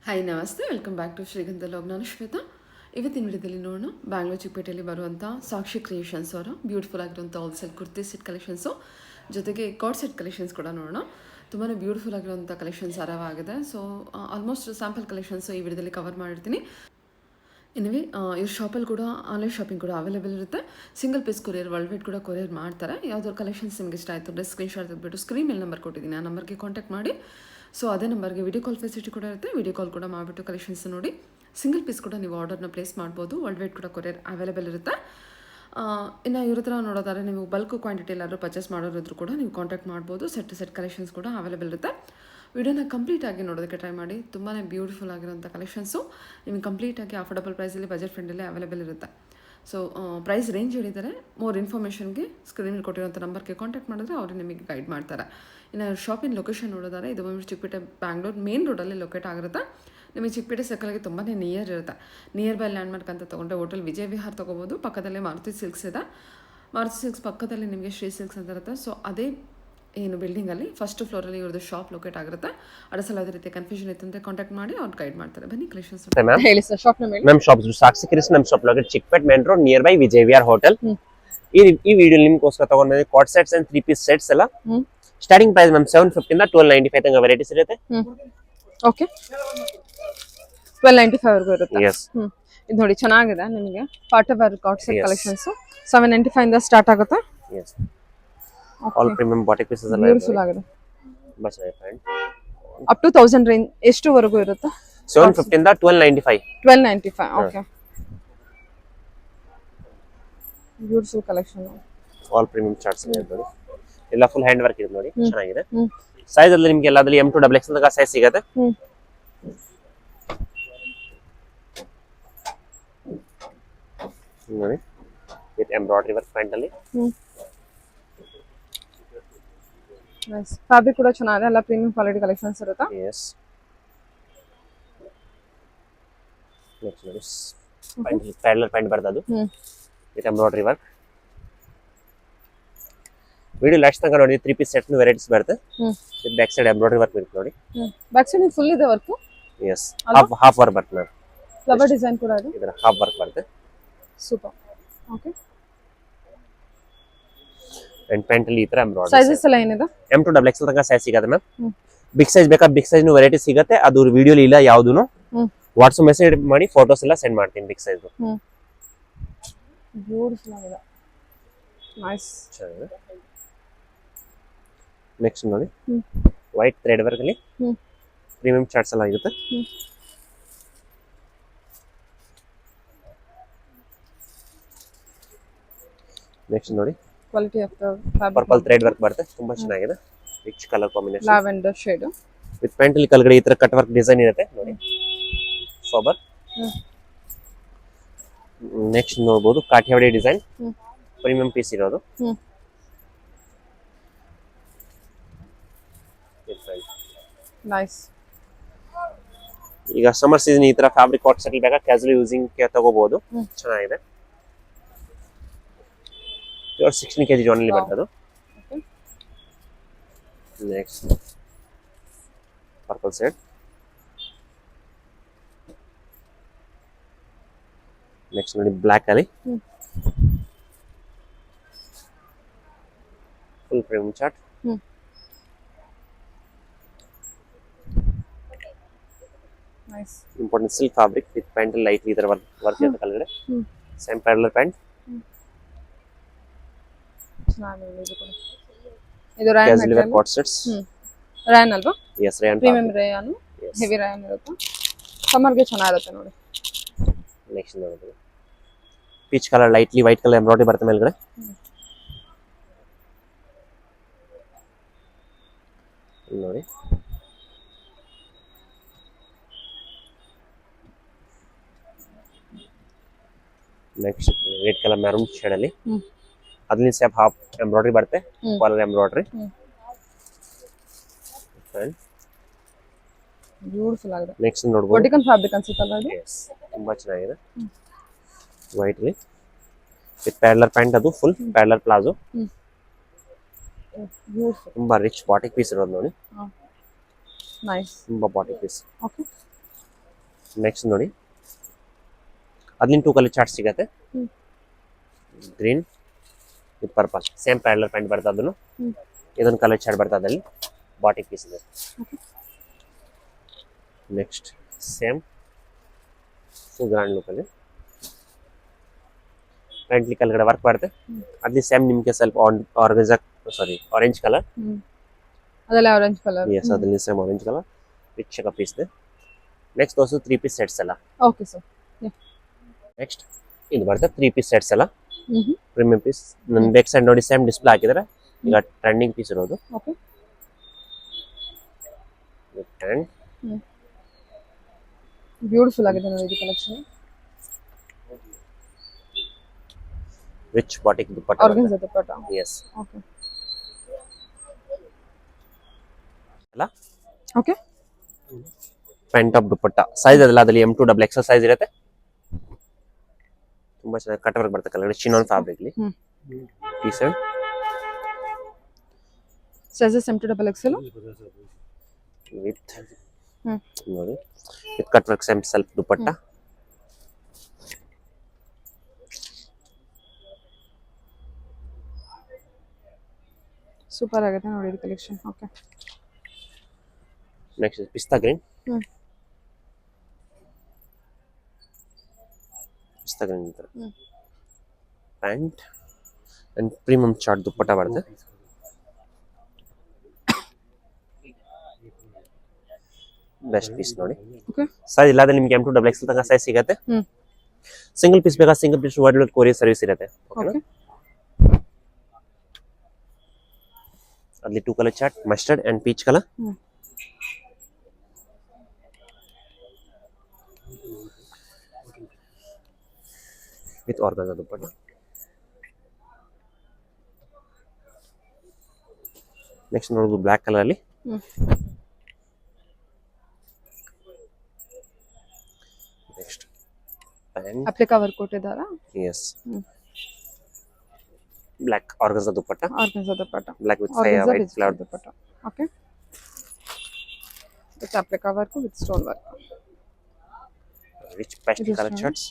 Hi ನಮಸ್ತೆ, welcome back to ಶ್ರೀಗಂಧ log. ನಾನು ಶ್ವೇತಾ. ಇವತ್ತಿನ ವಿಡಿಯೋದಲ್ಲಿ ನೋಡೋಣ ಬ್ಯಾಂಗ್ಳೂರ್ ಚಿಕ್ಕಪೇಟೆಯಲ್ಲಿ ಬರುವಂಥ ಸಾಕ್ಷಿ ಕ್ರಿಯೇಷನ್ಸ್ ಅವರ ಬ್ಯೂಟಿಫುಲ್ ಆಗಿರುವಂಥ ಹೋಲ್ಸೇಲ್ ಕುರ್ತಿ ಸೆಟ್ ಕಲೆಕ್ಷನ್ಸು, ಜೊತೆಗೆ ಕಾರ್ಡ್ ಸೆಟ್ ಕಲೆಕ್ಷನ್ಸ್ ಕೂಡ ನೋಡೋಣ. ತುಂಬಾ ಬ್ಯೂಟಿಫುಲ್ ಆಗಿರುವಂಥ ಕಲೆಕ್ಷನ್ಸ್ ಆಗಿದೆ. ಸೊ ಆಲ್ಮೋಸ್ಟ್ ಸ್ಯಾಂಪಲ್ ಕಲೆಕ್ಷನ್ಸು ಈ ವಿಡಿಯೋದಲ್ಲಿ ಕವರ್ ಮಾಡಿರ್ತೀನಿ. ಇನ್ನವೇ ಇವ್ರ ಶಾಪಲ್ಲಿ ಕೂಡ ಆನ್ಲೈನ್ ಶಾಪಿಂಗ್ ಕೂಡ ಅವೈಲೇಬಲ್ ಇರುತ್ತೆ. Single piece courier, world wide ಕೂಡ ಕೊರಿಯರ್ ಮಾಡ್ತಾರೆ. ಯಾವ್ದಾದ್ರು ಕಲೆಕ್ಷನ್ಸ್ ನಿಮಗೆ ಇಷ್ಟ ಆಯಿತು ಅಂದರೆ ಸ್ಕ್ರೀನ್ಶಾಟ್ ತೆಗೆದುಬಿಟ್ಟು ಸ್ಕ್ರೀನ್ ಮೇಲೆ ನಂಬರ್ ಕೊಟ್ಟಿದ್ದೀನಿ, ಆ ನಂಬರ್ಗೆ ಕಾಂಟ್ಯಾಕ್ಟ್ ಮಾಡಿ. ಸೊ ಅದೇ ನಂಬರ್ಗೆ ವಿಡಿಯೋ ಕಾಲ್ ಫೆಸಿಲಿಟಿ ಕೂಡ ಇರುತ್ತೆ. ವಿಡಿಯೋ ಕಾಲ್ ಕೂಡ ಮಾಡಿಬಿಟ್ಟು ಕಲೆಕ್ಷನ್ಸ್ ನೋಡಿ. ಸಿಂಗಲ್ ಪೀಸ್ ಕೂಡ ನೀವು ಆರ್ಡರ್ನ ಪ್ಲೇಸ್ ಮಾಡ್ಬೋದು. ವರ್ಲ್ಡ್ ವೈಡ್ ಕೂಡ ಕೊರಿಯರ್ ಅವೈಲೇಬಲ್ ಇರುತ್ತೆ. ಇನ್ನು ಇವ್ರ ಹತ್ರ ನೋಡೋದಾದ್ರೆ ನೀವು ಬಲ್ಕ್ ಕ್ವಾಂಟಿಟಿ ಎಲ್ಲಾದರೂ ಪರ್ಚೇಸ್ ಮಾಡೋರಿದ್ರು ಕೂಡ ನೀವು ಕಾಂಟ್ಯಾಕ್ಟ್ ಮಾಡ್ಬೋದು. ಸೆಟ್ ಕಲೆಕ್ಷನ್ಸ್ ಕೂಡ ಅವೈಲೇಬಲ್ ಇರುತ್ತೆ. ವಿಡಿಯೋನ ಕಂಪ್ಲೀಟಾಗಿ ನೋಡೋದಕ್ಕೆ ಟ್ರೈ ಮಾಡಿ. ತುಂಬಾ ಬ್ಯೂಟಿಫುಲ್ ಆಗಿರೋಂಥ ಕಲೆಕ್ಷನ್ಸು ನಿಮಗೆ ಕಂಪ್ಲೀಟಾಗಿ ಅಫೋರ್ಡಬಲ್ ಪ್ರೈಸಲ್ಲಿ, ಬಜೆಟ್ ಫ್ರೆಂಡಲ್ಲಿ ಅವೈಲೇಬಲ್ ಇರುತ್ತೆ. ಸೊ ಪ್ರೈಸ್ ರೇಂಜ್ ಹೇಳಿದ್ದಾರೆ. ಮೋರ್ ಇನ್ಫಾರ್ಮೇಷನ್ಗೆ ಸ್ಕ್ರೀನಲ್ಲಿ ಕೊಟ್ಟಿರೋಂಥ ನಂಬರ್ಗೆ ಕಾಂಟ್ಯಾಕ್ಟ್ ಮಾಡಿದ್ರೆ ಅವರು ನಿಮಗೆ ಗೈಡ್ ಮಾಡ್ತಾರೆ. ಇನ್ನು ಶಾಪಿನ ಲೊಕೇಶನ್ ನೋಡೋದಾದ್ರೆ ಇದು ಬಂದು ಚಿಕ್ಕಪೇಟೆ ಬ್ಯಾಂಗ್ಳೂರ್ ಮೇನ್ ರೋಡಲ್ಲಿ ಲೊಕೇಟ್ ಆಗಿರುತ್ತೆ. ನಿಮಗೆ ಚಿಕ್ಕಪೇಟೆ ಸರ್ಕಲ್ಗೆ ತುಂಬಾ ನಿಯರ್ ಇರುತ್ತೆ. ನಿಯರ್ ಬೈ ಲ್ಯಾಂಡ್ಮಾರ್ಕ್ ಅಂತ ತೊಗೊಂಡ್ರೆ ಹೋಟೆಲ್ ವಿಜಯ ವಿಹಾರ್ ತೊಗೋಬೋದು. ಪಕ್ಕದಲ್ಲೇ ಮಾರುತಿ ಸಿಲ್ಕ್ಸ್ ಇದೆ. ಮಾರುತಿ ಸಿಲ್ಕ್ಸ್ ಪಕ್ಕದಲ್ಲಿ ನಿಮಗೆ ಶ್ರೀ ಸಿಲ್ಕ್ಸ್ ಅಂತ ಇರುತ್ತೆ. ಸೊ ಅದೇ ಏನು ಬಿಲ್ಡಿಂಗಲ್ಲಿ ಫಸ್ಟ್ ಫ್ಲೋರಲ್ಲಿ ಇವ್ರದ್ದು ಶಾಪ್ ಲೊಕೇಟ್ ಆಗಿರುತ್ತೆ. ಅಡಸಲ ಯಾವುದೇ ರೀತಿ ಕನ್ಫ್ಯೂಷನ್ ಇತ್ತು ಅಂದರೆ ಕಾಂಟ್ಯಾಕ್ಟ್ ಮಾಡಿ ಅವ್ರು ಗೈಡ್ ಮಾಡ್ತಾರೆ. ಬನ್ನಿ ಕಲೆಕ್ಷನ್ಸ್ ಹೇಳಿ ಸರ್. ಶಾಪ್ ನೇಮ್ ನಮ್ಮ ಶಾಪ್ ಸಾಕ್ಷಿ ಕ್ರಿಯೇಷನ್, ನಮ್ಮ shop locate Chickpet main road nearby Vijay Vihar hotel. ಈ ವಿಡಿಯೋ ನಿಮ್ಗೋಸ್ಕರ ತಗೊಂಡಿದ್ದೆ co-ord sets and 3 piece sets ಎಲ್ಲ. ಸ್ಟಾರ್ಟಿಂಗ್ ಪ್ರೈಸ್ ಮ್ಯಾಮ್ 750 ಇಂದ 1295 ತನಕ ವೆರೈಟೀಸ್ ಇರುತ್ತೆ. ಓಕೆ, 1295 ವರೆಗೂ ಇರುತ್ತೆ. ಎಸ್, ಇದು ನೋಡಿ ಚೆನ್ನಾಗಿದೆ. ನಿಮಗೆ party wear co-ord set collections 795 ಇಂದ ಸ್ಟಾರ್ಟ್ ಆಗುತ್ತೆ. Yes, all premium batik pieces ಎಲ್ಲ ಬ್ಯೂಟಿಫುಲ್ ಆಗಿದೆ. ತುಂಬಾ ಚೆನ್ನಾಗಿದೆ. ಅಪ್ ಟು 1000 ರೇಂಜ್ ಎಷ್ಟು ವರೆಗೂ ಇರುತ್ತೆ? 750 ಇಂದ 1295. 1295. Okay, beautiful collection. All premium charts ಇದೆ ನೋಡಿ. ಎಲ್ಲ ಫುಲ್ ಹ್ಯಾಂಡ್ ವರ್ಕ್ ಇದೆ ನೋಡಿ, ಚೆನ್ನಾಗಿದೆ. ಸೈಜ್ ಅಲ್ಲಿ ನಿಮಗೆ ಎಲ್ಲಾದಲ್ಲಿ M2 XXL ತನಕ ಸೈಜ್ ಸಿಗುತ್ತೆ. ನೋಡಿ ವಿತ್ ಎಂಬ್ರಾಯ್ಡರಿ ವರ್ಕ್ ಪ್ಯಾಂಟ್ ಅಲ್ಲಿ. ನೈಸ್. ಫ್ಯಾಬ್ರಿಕ್ ಕೂಡ ಚೆನ್ನಾಗಿದೆ. ಎಲ್ಲ ಪ್ರೀಮಿಯಂ ಕ್ವಾಲಿಟಿ ಕಲೆಕ್ಷನ್ಸ್ ಇರುತ್ತೆ. ಎಸ್, ನೆಕ್ಸ್ಟ್ ನೋಡಿ ಪ್ಯಾರಲಲ್ ಪ್ಯಾಂಟ್ ಬರ್ತದೆ with embroidery work. Video last ತನಕ ನೋಡಿ. 3 ಪೀಸ್ ಸೆಟ್ ವೆರೈಟೀಸ್ ಬರುತ್ತೆ. With back side embroidery work ಇರುತ್ತೆ ನೋಡಿ. ಬ್ಯಾಕ್ ಸೈಡ್ ಫುಲ್ ಇದೆ ವರ್ಕ್. ಎಸ್, ಹಾಫ್ ವರ್ಕ್ ಬರುತ್ತೆ ಮ್ಯಾಮ್. ಫ್ಲವರ್ ಡಿಸೈನ್ ಕೂಡ ಇದೆ. ಇದರ ಹಾಫ್ ವರ್ಕ್ ಬರುತ್ತೆ. ಸೂಪರ್. ಓಕೆ, ಅಂಡ್ ಪ್ಯಾಂಟ್ ಅಲ್ಲಿ ಈ ತರ ಎಂಬ್ರಾಯ್ಡರಿ. ಸೈಜಸ್ ಎಲ್ಲ ಏನಿದೆ? M2 XXL ತನಕ ಸೈಜ್ ಸಿಗುತ್ತೆ ಮ್ಯಾಮ್. ಬಿಗ್ ಸೈಜ್ ಬೇಕಾ ಬಿಗ್ ಸೈಜ್ ವೆರೈಟಿ ಸಿಗುತ್ತೆ. ಅದು ವಿಡಿಯೋಲಿ ಇಲ್ಲ ಯಾವುದೂನು. ವಾಟ್ಸ್ಆಪ್ ಮೆಸೇಜ್ ಮಾಡಿ ಫೋಟೋಸ್ ಎಲ್ಲ ಸೆಂಡ್ ಮಾಡ್ತೀನಿ ಬಿಗ್ ಸೈಜ್. ಬ್ಯೂಟಿಫುಲ್ ಆಗಿದೆ. ನೈಸ್. ನೆಕ್ಸ್ಟ್ ನೋಡಿ ವೈಟ್ ಥ್ರೆಡ್ ವರ್ಕ್ ಅಲ್ಲಿ ಪ್ರೀಮಿಯಂ ಚಾರ್ಟ್ಸ್ ಎಲ್ಲ ಆಗುತ್ತೆ. ನೆಕ್ಸ್ಟ್ ನೋಡಿ quality of the fabric. Purple thread work ಬರುತ್ತೆ. ತುಂಬಾ ಚೆನ್ನಾಗಿದೆ. Rich colour combination. Lavender shade with pant ಅಲ್ಲಿ ಕೆಳಗಡೆ ಈ ತರ ಕಟ್ ವರ್ಕ್ ಡಿಸೈನ್ ಇರುತ್ತೆ ನೋಡಿ. ಸೋಬರ್. ನೆಕ್ಸ್ಟ್ ನೋಡಬಹುದು ಕಾಠಿಯಾವಾಡಿ ಡಿಸೈನ್. ಪ್ರೀಮಿಯಂ ಪೀಸ್ ಇರೋದು. ನೈಸ್. ಈಗ ಸಮ್ಮರ್ ಸೀಸನ್ ಈ ತರ ಫ್ಯಾಬ್ರಿಕ್ ಕಾರ್ಡ್ ಸೆಟ್ ಬೇಕಾ ಕ್ಯಾಸುವಲ್ ಯೂಸಿಂಗ್ ಗೆ ತಗೋಬಹುದು. ಚೆನ್ನಾಗಿದೆ. 16 kg ಜಾನ್ ಅಲ್ಲಿ ಬರ್ತದೆ. Next purple set. ನೆಕ್ಸ್ಟ್ ನೋಡಿ ಬ್ಲಾಕ್ ಅಲ್ಲಿ full premium chart. Nice. Important silk fabric with pant light ಈ ತರ ವರ್ಕ್ ಇರುತ್ತೆ ಕೆಳಗಡೆ. Same parallel pant. ಇದು rayon casual cord sets. Rayon ಅಲ್ವಾ? Yes, rayon premium rayon. Heavy rayon ಇರುತ್ತೆ. ಸಮ್ಮರ್ಗೆ ಚೆನ್ನಾಗಿರುತ್ತೆ ನೋಡಿ. ನೆಕ್ಸ್ಟ್ ನೋಡೋದು peach colour lightly white colour embroidery ಬರುತ್ತೆ ಮೇಲ್ಗಡೆ. ನೋಡಿ next red colour maroon shade ಅಲ್ಲಿ ಅದ್ರಲ್ಲಿ ಸೇಪ್ ಹಾಫ್ ಎಂಬ್ರಾಯ್ಡರಿ ಬರುತ್ತೆ. Collar embroidery. ಬ್ಯೂಟಿಫುಲ್ ಆಗಿದೆ. ನೆಕ್ಸ್ಟ್ ನೋಡಬಹುದು ವರ್ಟಿಕಲ್ ಫ್ಯಾಬ್ರಿಕ್ ಅನ್ಸುತ್ತಲ್ಲ ಅದು. ತುಂಬಾ ಚೆನ್ನಾಗಿದೆ. ವೈಟ್ ಅಲ್ಲಿ ವಿತ್ ಪ್ಯಾರಲರ್ ಪ್ಯಾಂಟ್. ಅದು ಫುಲ್ ಪ್ಯಾರಲರ್ ಪ್ಲಾಜೋ. ತುಂಬಾ ರಿಚ್ ಬಾಟಿಕ್ ಪೀಸ್ ಇರೋದು ನೋಡಿ. ನೈಸ್. ತುಂಬಾ ಬಾಟಿಕ್ ಪೀಸ್. ಓಕೆ, ನೆಕ್ಸ್ಟ್ ನೋಡಿ ಅದ್ಲಿನ 2 ಕಲರ್ ಚಾರ್ಟ್ ಸಿಗತ್ತೆ. Green with purple same parallel pant ಬರ್ತದೆ. ಅದನ್ನು ಇದೊಂದು ಕಲರ್ ಚಾರ್ಟ್ ಬರ್ತದೆ ಅಲ್ಲಿ ಬಾಟಿಕ್ ಪೀಸ್ ಇದೆ. ನೆಕ್ಸ್ಟ್ ಸೇಮ್ ಗ್ರ್ಯಾಂಡ್ ಲುಕ್ ಅಲ್ಲಿ ಪ್ಯಾಂಟ್ಲಿ ಕೆಳಗಡೆ ವರ್ಕ್ ಬರುತ್ತೆ. ಅಲ್ಲಿ ಸೇಮ್ ನಿಮಗೆ ಸ್ವಲ್ಪ ಆರೆಂಜ್ ಕಲರ್. ಅದೆಲ್ಲ ಆರೆಂಜ್ ಕಲರ್. ಎಸ್ ಅದ್ರಲ್ಲಿ same orange colour rich check piece ಇದೆ. ನೆಕ್ಸ್ಟ್ ತೋರಿಸು 3 ಪೀಸ್ ಸೆಟ್ಸ್ ಎಲ್ಲ. Okay sir. ನೆಕ್ಸ್ಟ್ ಇದು ಬರುತ್ತೆ 3 ಪೀಸ್ ಸೆಟ್ಸ್ ಎಲ್ಲ ಪ್ರೀಮಿಯಂ ಪೀಸ್. ನನ್ನ ಬ್ಯಾಕ್ ಸೈಡ್ ನೋಡಿ ಸೇಮ್ ಡಿಸ್ಪ್ಲೇ ಹಾಕಿದ್ದಾರೆ. ಈಗ ಟ್ರೆಂಡಿಂಗ್ ಪೀಸ್ ಇರೋದು. ಓಕೆ. ಅಂಡ್ ಬ್ಯೂಟಿಫುಲ್ ಆಗಿದೆ ನೋಡಿ ಇದು collection. Rich batik dupatta. Organza dupatta. Yes. Okay. ಅಲ್ಲ okay. Pant top dupatta size ಅದಲ್ಲ ಅದರಲ್ಲಿ M2 XXL ಸೈಜ್ ಇರುತ್ತೆ. ತುಂಬಾ ಚೆನ್ನಾಗಿ ಕಟ್ ವರ್ಕ್ ಬರುತ್ತೆ ಕೆಳಗಡೆ ಚಿನಾನ್ ಫ್ಯಾಬ್ರಿಕ್ ಅಲ್ಲಿ. Piece sizes M2 XXL with ನೋಡಿ with cut work same self dupatta. Super ಆಗಿದೆ ನೋಡಿ ಇದು collection. Okay. Next pista green. Pista green pant and premium chart dupatta ಬರುತ್ತೆ. ಬೆಸ್ಟ್ ಪೀಸ್ ನೋಡಿ. ಸೈಜ್ ಇಲ್ಲಾದ್ರೆ ನಿಮ್ಗೆ M2 XXL ತನಕ ಸೈಜ್ ಸಿಗುತ್ತೆ. ಸಿಂಗಲ್ ಪೀಸ್ ಬೇಕಾ single piece world courier service ಇರುತ್ತೆ. ಓಕೆನಾ. ಅಲ್ಲಿ 2 colour chart mustard and peach colour. With organza dupatta. Next ನೋಡೋದು ಬ್ಲಾಕ್ ಕಲರ್ ಅಲ್ಲಿ. ನೆಕ್ಸ್ಟ್ ಪ್ಯಾಂಟ್ ಅಪ್ಲಿಕಾ ವರ್ಕ್ ಕೊಟ್ಟಿದ್ದಾರಾ? Yes. Black organza dupatta. Organza dupatta. Black with white flower dupatta. Okay. With applique work with stone work. Rich pastel color charts.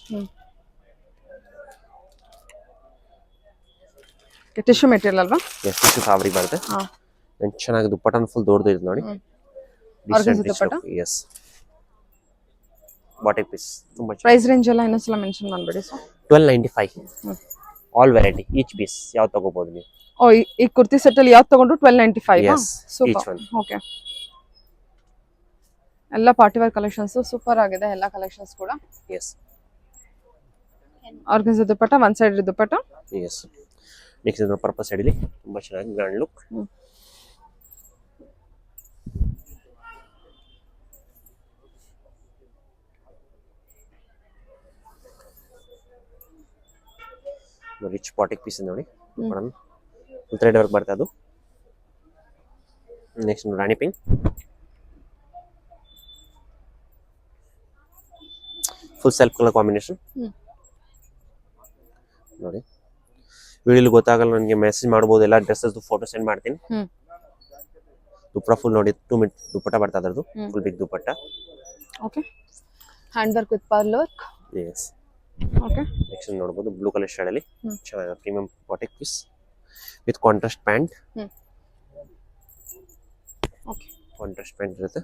Tissue material ಅಲ್ವಾ? Yes tissue fabric ಬರುತ್ತೆ. ಚೆನ್ನಾಗಿ ದುಪಟ್ಟನ full ದೊಡ್ಡದು ಇದೆ ನೋಡಿ. Organza dupatta. Yes batik piece. ತುಂಬಾ price range ಎಲ್ಲ ಇನ್ನೊಂದ್ಸಲ ಮೆನ್ಷನ್ ಮಾಡ್ಬೇಡಿ sir. 1295 all variety each piece ಯಾವ ತಗೋಬಹುದು ನೀವು. ಓ ಈ ಕುರ್ತಿ ಸೆಟ್ ಅಲ್ಲಿ ಯಾವ್ದು ತಗೊಂಡ್ರು 1295. Yes, each super. one. Okay. ಎಲ್ಲ ಪಾರ್ಟಿ ವೇರ್ ಕಲೆಕ್ಷನ್ಸ್ ಸೂಪರ್ ಆಗಿದೆ ಎಲ್ಲ ಕಲೆಕ್ಷನ್ಸ್ ಕೂಡ. Yes. Organza dupatta one side dupatta. Yes. Next ಇದು ಪರ್ಪಸ್ ಸೈಡ್ ಇಲ್ಲಿ ತುಂಬಾ ಚೆನ್ನಾಗಿ grand look. Rich batik piece ನೋಡಿ. ಫುಲ್ ಥ್ರೆಡ್ ವರ್ಕ್ ಬರ್ತದೆ ಅದು. Next rani pink. Full self colour combination ನೋಡಿ. ವಿಡಿಯೋಲಿ ಗೊತ್ತಾಗಲ್ಲ ನನಗೆ ಮೆಸೇಜ್ ಮಾಡಬಹುದು. ಎಲ್ಲ ಡ್ರೆಸ್ಸಸ್ ಫೋಟೋ ಸೆಂಡ್ ಮಾಡ್ತೀನಿ. ದುಪಟ್ಟ ಫುಲ್ ನೋಡಿ 2 ಮೀಟರ್ ದುಪಟ್ಟ ಬರ್ತದೆ ಅದರದು. Full big dupatta. Okay. Hand work with pearl work. Yes. Okay. Next ನೋಡಬಹುದು ಬ್ಲೂ ಕಲರ್ ಶೇಡ್ ಅಲ್ಲಿ ಚೆನ್ನಾಗಿ premium batik piece with contrast pant. Okay. Contrast pant ಇರುತ್ತೆ.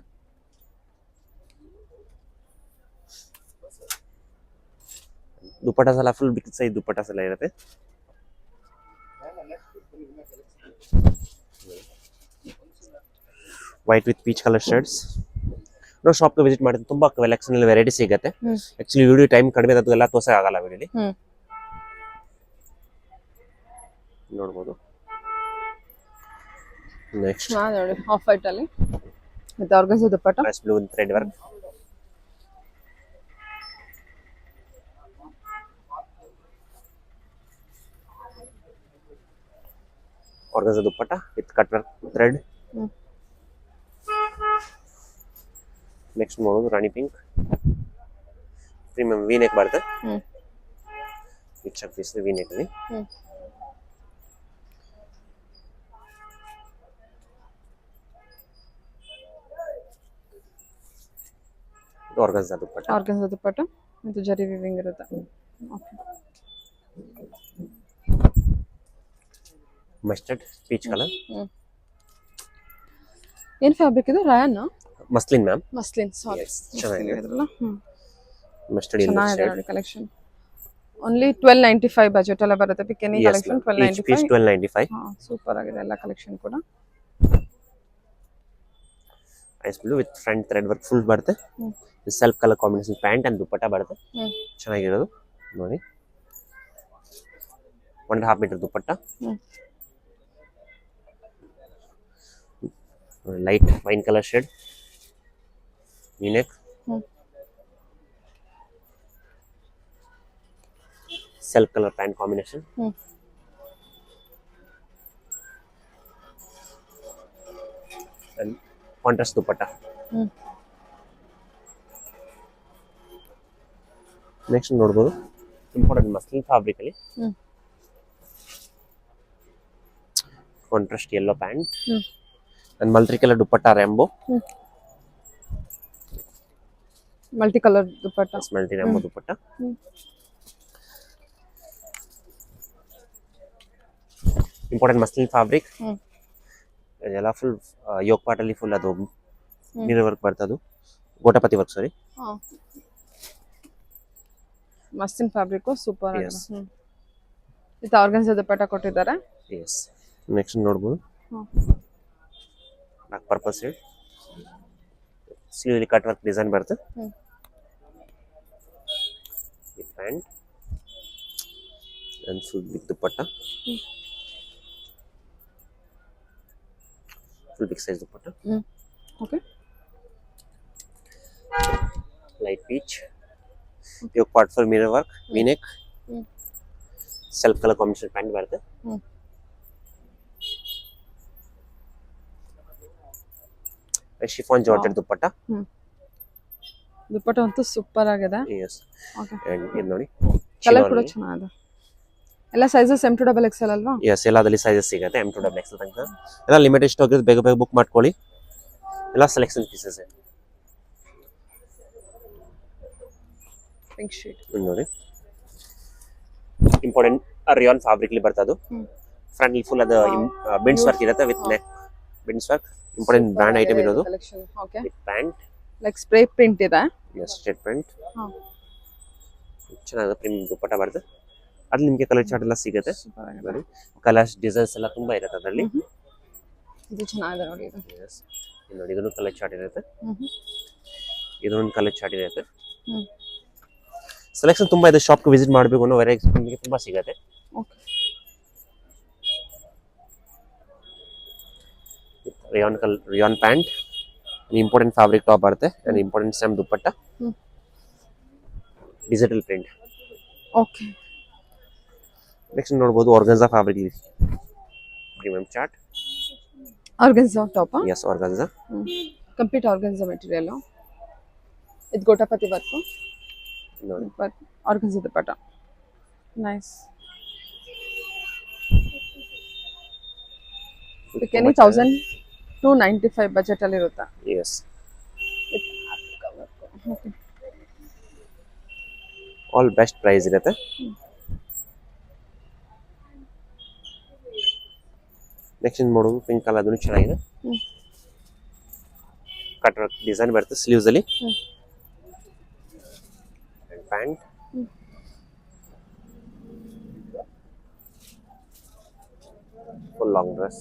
ದುಪಟ್ಟಾಸ್ ಎಲ್ಲ ಫುಲ್ ಬಿಗ್ ಸೈಜ್ ದುಪಟ್ಟಾಸ್ ಎಲ್ಲ ಇರುತ್ತೆ. White with peach colour shirts. ನಾವು shop visit ಮಾಡಿದ್ರೆ ತುಂಬಾ ಕಲೆಕ್ಷನ್ ಅಲ್ಲಿ ವೆರೈಟಿ ಸಿಗುತ್ತೆ. ಆಕ್ಚುಲಿ ವಿಡಿಯೋ ಟೈಮ್ ಕಡಿಮೆ ಇರೋದು ಎಲ್ಲ ತೋರ್ಸಕ್ಕೆ ಆಗಲ್ಲ ವಿಡಿಯೋಲಿ. ನೋಡಬಹುದು. ನೆಕ್ಸ್ಟ್ ನೋಡಿ ಆಫ್ ವೈಟ್ ಅಲ್ಲಿ with organza dupatta. Blue with thread work. Organza dupatta with cut work thread. Next ನೋಡೋದು ರಾಣಿ ಪಿಂಕ್. ಪ್ರೀಮಿಯಂ ವಿ ನೆಕ್ ಬರುತ್ತೆ. ರಿಚ್ ಪೀಸ್ ವಿ ನೆಕ್ ಅಲ್ಲಿ. ಇದು ಆರ್ಗನ್ಸಾ ದುಪ್ಪಟ್ಟ. ಆರ್ಗನ್ಸಾ ದುಪ್ಪಟ್ಟ ಇದು ಜರಿ ವಿವಿಂಗ್ ಇರುತ್ತೆ. ಓಕೆ. Mustard peach colour. ಏನ್ ಫ್ಯಾಬ್ರಿಕ್ ಇದು? Rayon muslin ma'am. Muslin. Sorry, Yes, ಚೆನ್ನಾಗಿದೆ. Mustard ಚೆನ್ನಾಗಿದೆ ನೋಡಿ ಕಲೆಕ್ಷನ್. ಓನ್ಲಿ 1295 ಬಜೆಟ್ ಎಲ್ಲ ಬರುತ್ತೆ. Pick any collection peach 1295. Super ಆಗಿದೆ ಎಲ್ಲ ಕಲೆಕ್ಷನ್ ಕೂಡ. Ice blue with front thread work full ಬರುತ್ತೆ. Self colour combination pant and dupatta ಬರುತ್ತೆ. ಚೆನ್ನಾಗಿರೋದು ನೋಡಿ. 1.5 metre dupatta. Light wine colour shade. V-neck. Self colour pant combination. And contrast dupatta. Next ನೋಡ್ಬೋದು important muslin fabric ಅಲ್ಲಿ contrast yellow pant and multi colour dupatta rainbow. Multi colour dupatta. Multi rainbow dupatta. Important muslin fabric. ಇದೆಲ್ಲ full yoke part ಅಲ್ಲಿ full ಅದು mirror work ಬರ್ತದು. Gotapatti work sorry. Muslin fabric super ಆಗಿದೆ. ಇದು organza dupatta ಕೊಟ್ಟಿದ್ದಾರೆ. Yes. Next ನೋಡ್ಬೋದು black purple shade. Sleeve cut work design ಬರುತ್ತೆ. Pant and full big dupatta. Full big size dupatta. Okay. Light peach. Yoke part full mirror work. V-neck. Self colour combination pant ಬರುತ್ತೆ. Chiffon georgette ದುಪ್ಪಟ್ಟ. ದುಪ್ಪಟ್ಟ ಅಂತೂ super ಆಗಿದೆ. S. And ಇದು ನೋಡಿ colour ಕೂಡ ಚೆನ್ನಾಗಿದೆ. ಎಲ್ಲ sizes M to XXL ಅಲ್ವಾ? ಎಸ್, ಎಲ್ಲದಲ್ಲಿ ಸೈಜಸ್ ಸಿಗುತ್ತೆ M to XXL ತನಕ. ಎಲ್ಲ ಲಿಮಿಟೆಡ್ ಸ್ಟಾಕ್ ಇದೆ, ಬೇಗ ಬೇಗ ಬುಕ್ ಮಾಡ್ಕೊಳ್ಳಿ. ಎಲ್ಲ ಸೆಲೆಕ್ಷನ್ ಪೀಸಸ್ ಇದೆ. ಪಿಂಕ್ ಶೇಡ್ ನೋಡಿ ಇಂಪಾರ್ಟೆಂಟ್ ರಿಯಾನ್ ಫ್ಯಾಬ್ರಿಕ್ ಅಲ್ಲಿ ಬರ್ತದು. ಫ್ರಂಟ್ ಅಲ್ಲಿ ಫುಲ್ ಅದು ಬಿನ್ಸ್ ವರ್ಕ್ ಇರುತ್ತೆ ವಿತ್ ನೆಕ್ ಬಿನ್ಸ್ ವರ್ಕ್. ಇಂಪಾರ್ಟೆಂಟ್ ಬ್ರಾಂಡ್ ಐಟಮ್ ಇರೋದು. Collection. Okay. With pant like spray print ಇದೆ. Yes, straight pant. ಚೆನ್ನಾಗಿದೆ. ಪ್ರೀಮಿಯಂ ದುಪ್ಪಟ್ಟ ಬರುತ್ತೆ. ಅದು ನಿಮಗೆ ಕಲರ್ ಚಾರ್ಟ್ ಎಲ್ಲ ಸಿಗುತ್ತೆ. ನೋಡಿ ಕಲರ್ಸ್ ಡಿಸೈನ್ಸ್ ಎಲ್ಲ ತುಂಬಾ ಇರುತ್ತೆ ಅದರಲ್ಲಿ. ಇದು ಚೆನ್ನಾಗಿದೆ ನೋಡಿ ಇದು. ಎಸ್, ನೋಡಿ ಇದನ್ನು ಕಲರ್ ಚಾರ್ಟ್ ಇರುತ್ತೆ. ಇದೊಂದು ಕಲರ್ ಚಾರ್ಟ್ ಇರುತ್ತೆ. ಸೆಲೆಕ್ಷನ್ ತುಂಬಾ ಇದೆ. ಶಾಪ್ಗೆ ವಿಸಿಟ್ ಮಾಡಬೇಕು ಅನ್ನೋ ವೆರೈಟೀಸ್ ನಿಮಗೆ ತುಂಬಾ ಸಿಗುತ್ತೆ. Okay. Rayon pant, important fabric top ಬರುತ್ತೆ and important same dupatta. Digital print. Okay. Next ನೋಡಬಹುದು ಆರ್ಗನ್ಸಾ ಫ್ಯಾಬ್ರಿಕ್ ಇಲ್ಲಿ premium chart. Organza top. Yes, organza. Complete organza material. ಇದು ಗೋಟಪತಿ ವರ್ಕ್. ನೋಡಿ ಆರ್ಗನ್ಸಾ ದುಪ್ಪಟ್ಟ. ನೈಸ್. ಕೆನಿ 1295 ಬಜೆಟ್ ಅಲ್ಲಿ ಇರುತ್ತೆ. ಎಸ್. ಆಲ್ ಬೆಸ್ಟ್ ಪ್ರೈಸ್ ಇರುತ್ತೆ. Next ನೋಡೋದು ಪಿಂಕ್ ಕಲರ್, ಅದನ್ನು ಚೆನ್ನಾಗಿದೆ. ಕಟ್ ವರ್ಕ್ ಡಿಸೈನ್ ಬರುತ್ತೆ ಸ್ಲೀವ್ಸ್ ಅಲ್ಲಿ. Pant. Full long dress.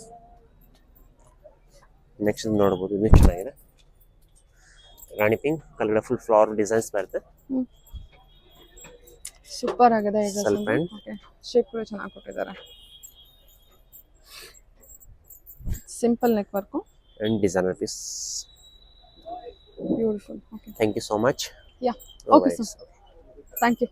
Next ನೋಡಬಹುದು, ಇದು ಚೆನ್ನಾಗಿದೆ. ರಾಣಿ pink colour full flower designs ಬರುತ್ತೆ. ಸೂಪರ್ ಆಗಿದೆ. ಈಗ ಸ್ವಲ್ಪ ಪ್ಯಾಂಟ್. ಓಕೆ. ಶೇಪ್ ಕೂಡ ಚೆನ್ನಾಗಿ ಕೊಟ್ಟಿದ್ದಾರೆ. Simple neck work and designer piece. Beautiful. Okay. Thank you so much. Yeah. Okay sir. Thank you.